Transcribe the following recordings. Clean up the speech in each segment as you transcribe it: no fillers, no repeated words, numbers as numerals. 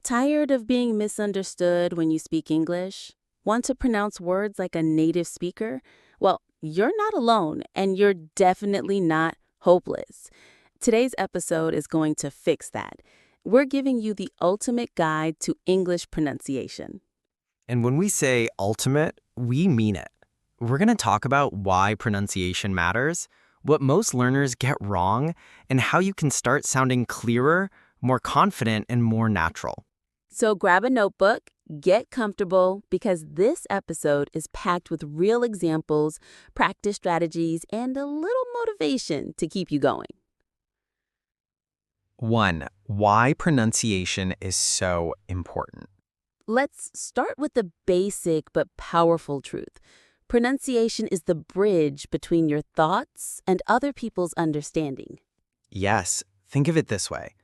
Tired of being misunderstood when you speak English? Want to pronounce words like a native speaker? Well, you're not alone, and you're definitely not hopeless. Today's episode is going to fix that. We're giving you the ultimate guide to English pronunciation. And when we say ultimate, we mean it. We're going to talk about why pronunciation matters, what most learners get wrong, and how you can start sounding clearer, more confident, and more natural. So grab a notebook, get comfortable, because this episode is packed with real examples, practice strategies, and a little motivation to keep you going. 1. Why pronunciation is so important. Let's start with the basic but powerful truth. Pronunciation is the bridge between your thoughts and other people's understanding. Yes, think of it this way.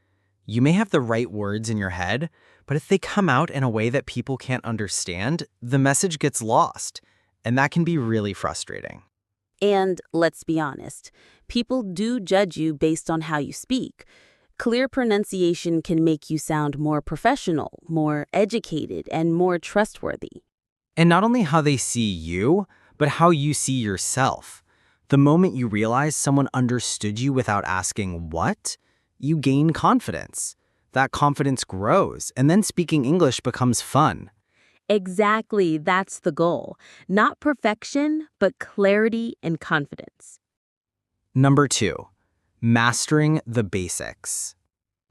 You may have the right words in your head, but if they come out in a way that people can't understand, the message gets lost, and that can be really frustrating. And let's be honest, people do judge you based on how you speak. Clear pronunciation can make you sound more professional, more educated, and more trustworthy. And not only how they see you, but how you see yourself. The moment you realize someone understood you without asking what, you gain confidence. That confidence grows, and then speaking English becomes fun. Exactly, that's the goal. Not perfection, but clarity and confidence. Number 2, mastering the basics.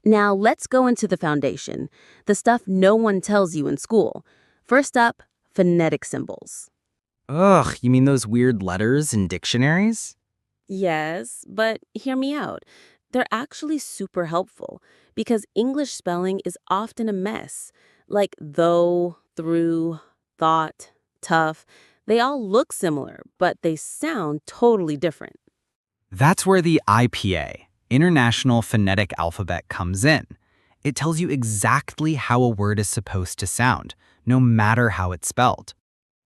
Now let's go into the foundation, the stuff no one tells you in school. First up, phonetic symbols. Ugh, you mean those weird letters in dictionaries? Yes, but hear me out. They're actually super helpful because English spelling is often a mess. Like though, through, thought, tough. They all look similar, but they sound totally different. That's where the IPA, International Phonetic Alphabet, comes in. It tells you exactly how a word is supposed to sound, no matter how it's spelled.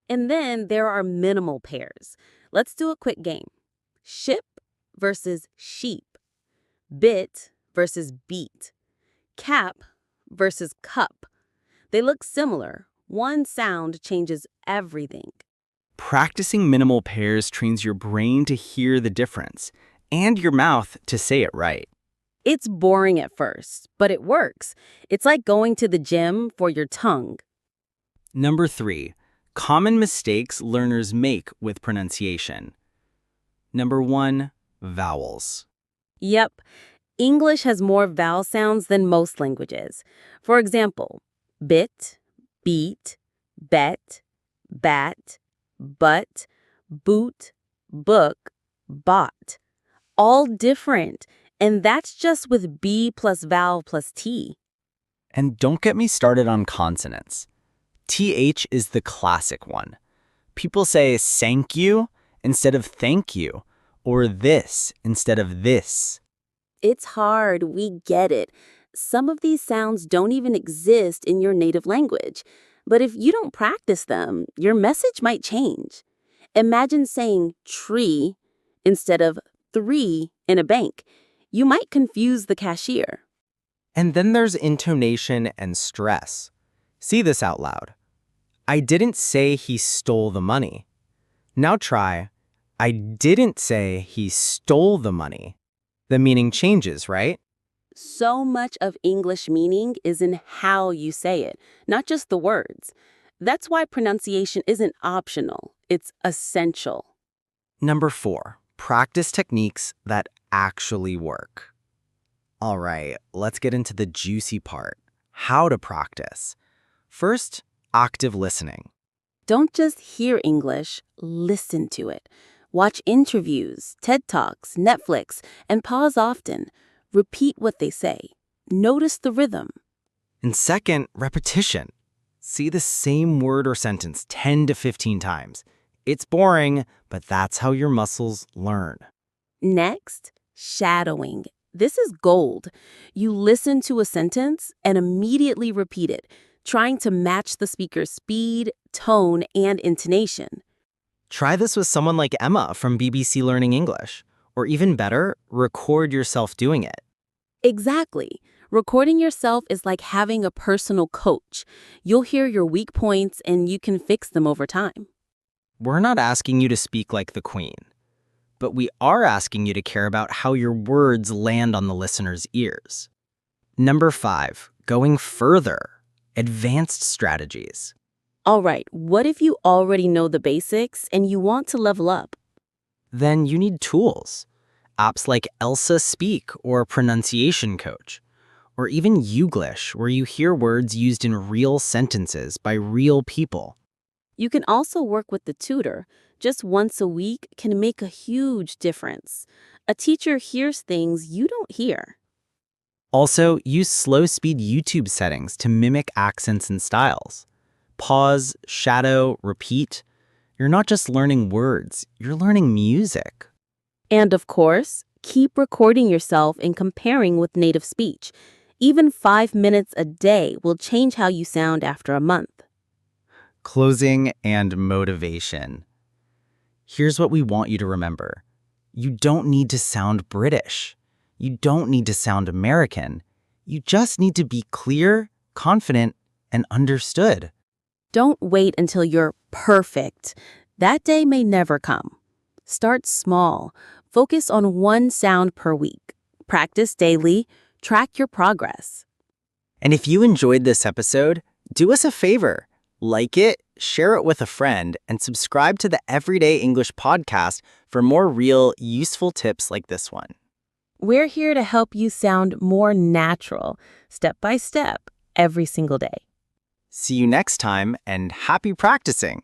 And then there are minimal pairs. Let's do a quick game. Ship versus sheep. Bit versus beat. Cap versus cup. They look similar. One sound changes everything. Practicing minimal pairs trains your brain to hear the difference, and your mouth to say it right. It's boring at first, but it works. It's like going to the gym for your tongue. Number 3, common mistakes learners make with pronunciation. Number 1, vowels. Yep, English has more vowel sounds than most languages. For example, bit, beat, bet, bat, but, boot, book, bot. All different. And that's just with B plus vowel plus T. And don't get me started on consonants. TH is the classic one. People say "sank you" instead of "thank you," or "this" instead of "this." It's hard, we get it. Some of these sounds don't even exist in your native language. But if you don't practice them, your message might change. Imagine saying tree instead of three in a bank. You might confuse the cashier. And then there's intonation and stress. See this out loud. I didn't say he stole the money. Now try, I didn't say he stole the money. The meaning changes, right? So much of English meaning is in how you say it, not just the words. That's why pronunciation isn't optional, it's essential. Number 4, practice techniques that actually work. All right, let's get into the juicy part, how to practice. First, active listening. Don't just hear English, listen to it. Watch interviews, TED Talks, Netflix, and pause often. Repeat what they say. Notice the rhythm. And second, repetition. See the same word or sentence 10 to 15 times. It's boring, but that's how your muscles learn. Next, shadowing. This is gold. You listen to a sentence and immediately repeat it, trying to match the speaker's speed, tone, and intonation. Try this with someone like Emma from BBC Learning English. Or even better, record yourself doing it. Exactly. Recording yourself is like having a personal coach. You'll hear your weak points and you can fix them over time. We're not asking you to speak like the queen, but we are asking you to care about how your words land on the listener's ears. Number 5, going further, advanced strategies. All right, what if you already know the basics and you want to level up? Then you need tools. Apps like Elsa Speak or Pronunciation Coach, or even Youglish, where you hear words used in real sentences by real people. You can also work with the tutor. Just once a week can make a huge difference. A teacher hears things you don't hear. Also, use slow-speed YouTube settings to mimic accents and styles. Pause, shadow, repeat. You're not just learning words, you're learning music. And of course, keep recording yourself and comparing with native speech. Even 5 minutes a day will change how you sound after a month. Closing and motivation. Here's what we want you to remember. You don't need to sound British. You don't need to sound American. You just need to be clear, confident, and understood. Don't wait until you're perfect. That day may never come. Start small. Focus on one sound per week. Practice daily. Track your progress. And if you enjoyed this episode, do us a favor. Like it, share it with a friend, and subscribe to the Everyday English podcast for more real, useful tips like this one. We're here to help you sound more natural, step by step, every single day. See you next time, and happy practicing!